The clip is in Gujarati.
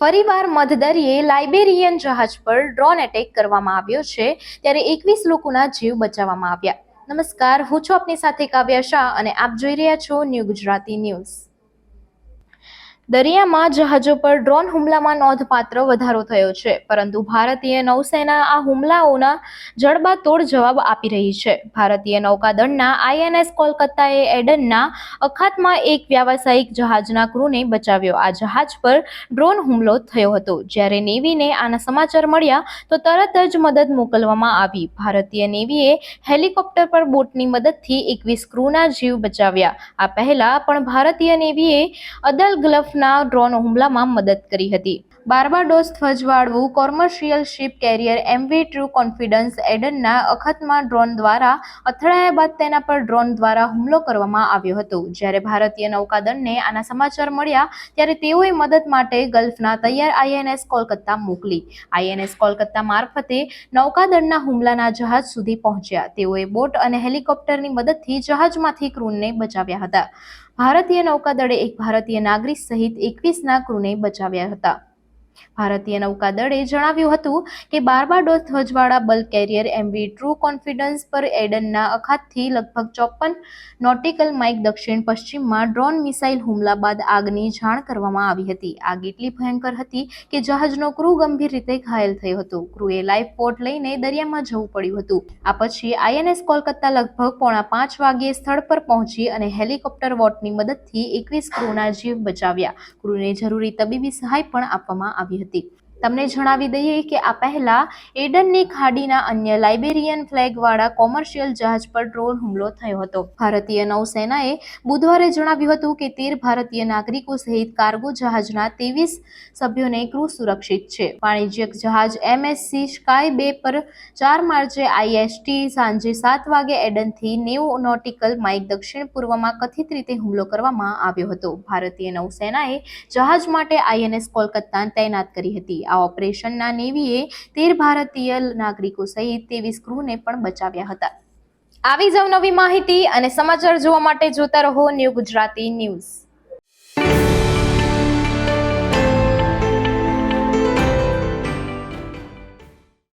ફરીવાર મધદરિયે લાઇબેરિયન જહાજ પર ડ્રોન એટેક કરવામાં આવ્યો છે, ત્યારે 21 લોકોના જીવ બચાવવામાં આવ્યા. નમસ્કાર, હું છું આપની સાથે કાવ્યા શાહ અને આપ જોઈ રહ્યા છો ન્યૂ ગુજરાતી ન્યૂઝ. દરિયામાં જહાજો પર ડ્રોન હુમલામાં નોંધપાત્ર વધારો થયો છે, પરંતુ ભારતીય નૌસેના આ હુમલાઓના જડબાતોડ જવાબ આપી રહી છે. ભારતીય નૌકાદળના આઈએનએસ કોલકાતાએ એડનના અખાતમાં એક વ્યાવસાયિક જહાજના ક્રૂને બચાવ્યો. આ જહાજ પર ડ્રોન હુમલો થયો હતો. જ્યારે નેવીને આના સમાચાર મળ્યા તો તરત જ મદદ મોકલવામાં આવી. ભારતીય નેવીએ હેલિકોપ્ટર પર બોટની મદદથી 21 ક્રૂના જીવ બચાવ્યા. આ પહેલા પણ ભારતીય નેવીએ અદલ ગલ્ફના ડ્રોન હુમલામાં મદદ કરી હતી. બાર્બાડોસ ધ્વજવાળું commercial ship carrier MV True Confidence એડનના અખાતમાં ડ્રોન દ્વારા અથડાયા બાદ તેના પર ડ્રોન દ્વારા હુમલો કરવામાં આવ્યો હતો. જ્યારે ભારતીય નૌકાદળને આના સમાચાર મળ્યા ત્યારે તેઓએ મદદ માટે ગલ્ફના તૈયાર આઈએનએસ કોલકાતા મોકલી. આઈએનએસ કોલકાતા મારફતે નૌકાદળના હુમલાના જહાજ સુધી પહોંચ્યા. તેઓએ બોટ અને હેલિકોપ્ટરની મદદથી જહાજમાંથી ક્રૂને બચાવ્યા હતા. ભારતીય નૌકાદળે એક ભારતીય નાગરિક સહિત 21ના ક્રૂને બચાવ્યા હતા. ભારતીય નૌકાદળે જણાવ્યું હતું કે બાર્બાડોસ ધ્વજવાળા bulk carrier MV True Confidence પર એડનના અખાતથી લગભગ 54 નોટિકલ માઇલ દક્ષિણ પશ્ચિમમાં ડ્રોન મિસાઇલ હુમલા બાદ આગની જાણ કરવામાં આવી હતી. આગ એટલી ભયંકર હતી કે જહાજનો ક્રૂ ગંભીર રીતે ઘાયલ થયો હતો. ક્રૂએ લાઇફ બોટ લઈને દરિયામાં જવું પડ્યું હતું. આ પછી આઈએનએસ કોલકાતા લગભગ 4:45 વાગ્યે સ્થળ પર પહોંચી અને હેલિકોપ્ટર બોટની મદદથી 21 ક્રૂના જીવ બચાવ્યા. ક્રૂને જરૂરી તબીબી સહાય પણ આપવામાં આવી હતી. તમને જણાવી દઈએ કે આ પહેલા એડનની ખાડીના અન્ય લાઇબેરિયન ફ્લેગવાળા કોમર્શિયલ જહાજ પર ડ્રોન હુમલો થયો હતો. ભારતીય નૌસેનાએ બુધવારે જણાવ્યું હતું કે 13 ભારતીય નાગરિકો સહિત કાર્ગો જહાજના 23 સભ્યોને ક્રૂ સુરક્ષિત છે. વાણિજ્યિક જહાજ એમએસસી સ્કાય 2 પર 4 માર્ચે આઈએસટી સાંજે 7 વાગે એડનથી 90 નોટિકલ માઇલ દક્ષિણ પૂર્વમાં કથિત રીતે હુમલો કરવામાં આવ્યો હતો. ભારતીય નૌસેનાએ જહાજ માટે આઈએનએસ કોલકાતા તૈનાત કરી હતી. આ ઓપરેશનના નેવીએ 13 ભારતીય નાગરિકો સહિત 23 ક્રૂને પણ બચાવ્યા હતા. આવી જ નવી માહિતી અને સમાચાર જોવા માટે જોતા રહો ન્યૂ ગુજરાતી ન્યૂઝ.